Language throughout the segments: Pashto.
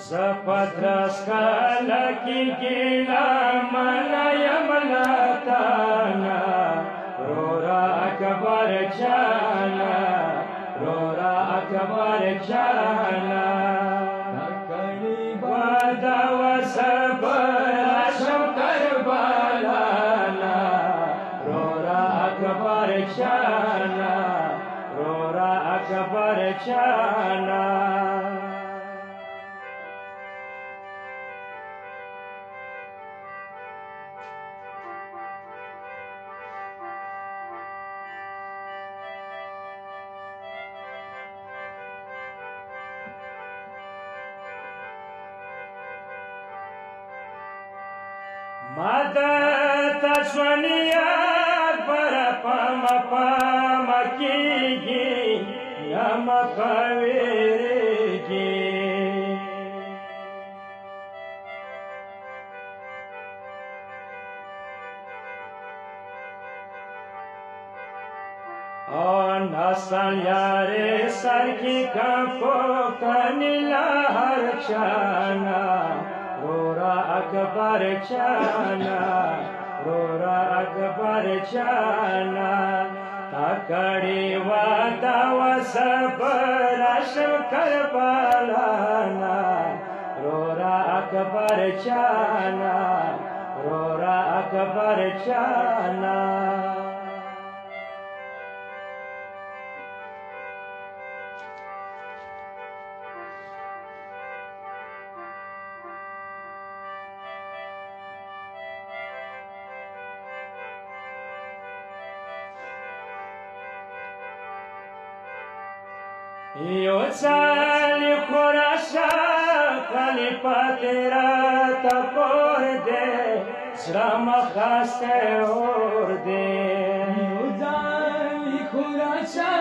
زپدرسکاله کی گیلا منا یملاتانا رورا اکبر چانا رورا اکبر چانا تکڑی بادا وصبر شم کربالانا رورا اکبر چانا رورا اکبر چانا مدد اشونیا پر پام پام کیږي یم کويږي ان اصل یاره سر کی کفو کنلا هر چانا رورا اکبر چانا رورا اکبر چانا تکڑی وادا وصبر شم کربالانا رورا اکبر چانا رورا اکبر چانا یو سالی خوراشا خالی پاتیرا تا کور دے سرام خاستے اور دے یو سالی خوراشا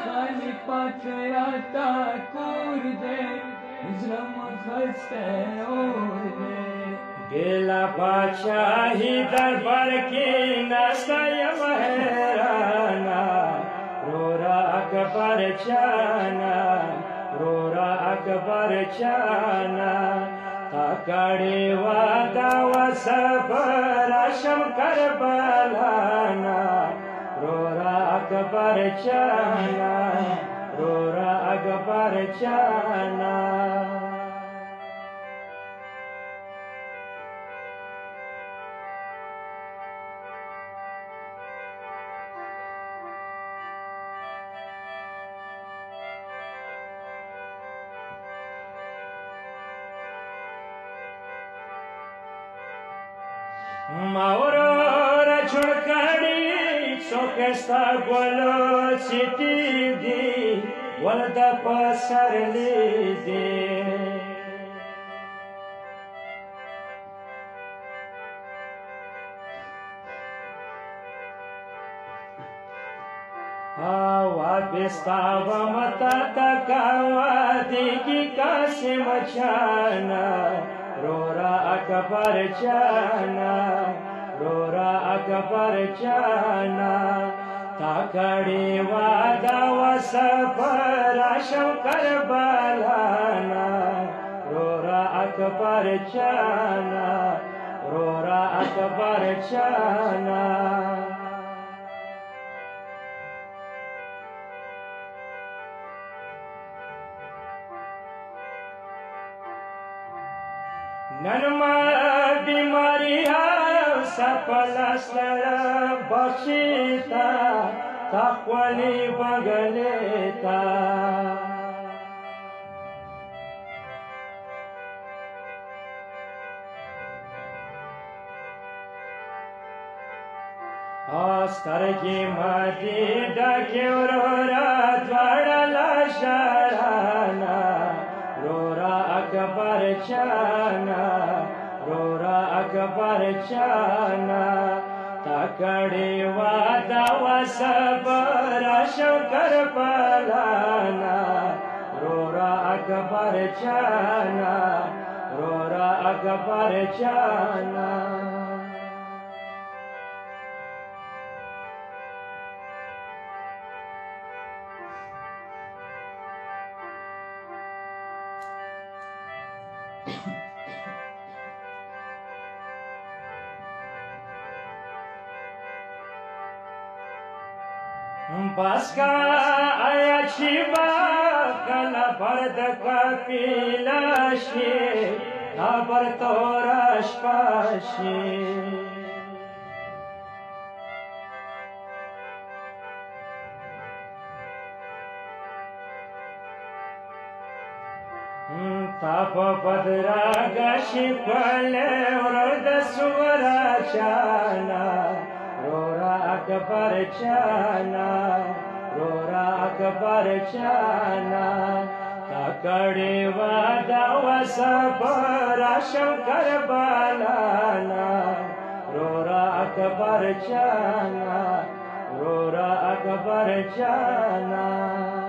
خالی پاتیرا تا کور دے سرام خاستے اور دے گیلا بادشاہی دربار کی ناستا یم حیرانا رورا اکبر چانا رورا اکبر چانا تکڑی وادا وصبر شم کربالانا رورا اکبر چانا رورا اکبر چانا Maurora churkadi sokesta golo siti di walda pasarli di awa bistava mata takawa digi kasim chana رورا اکبر چانا رورا اکبر چانا تکڑی وادا وصبر شم کربالانا رورا اکبر چانا رورا اکبر چانا ننما بیماری سپلسلر بخشیتا تخولی بغلیتا آسترگی مدی ڈاکی ورورا دوڑلا شرانا رورا اکبر چانا رورا اکبر چانا تکڑی وادا وصبر شم کربالانا رورا اکبر چانا رورا اکبر چانا بس کا آیا چې با کله برد قافله شي خبر توره شپه شي تا په بدرګه شي ښکلی ورور د سوره چانا رورا اکبر چانا رورا اکبر چانا تا کړي وعده وصبر شنکر بالانا رورا اکبر چانا رورا اکبر چانا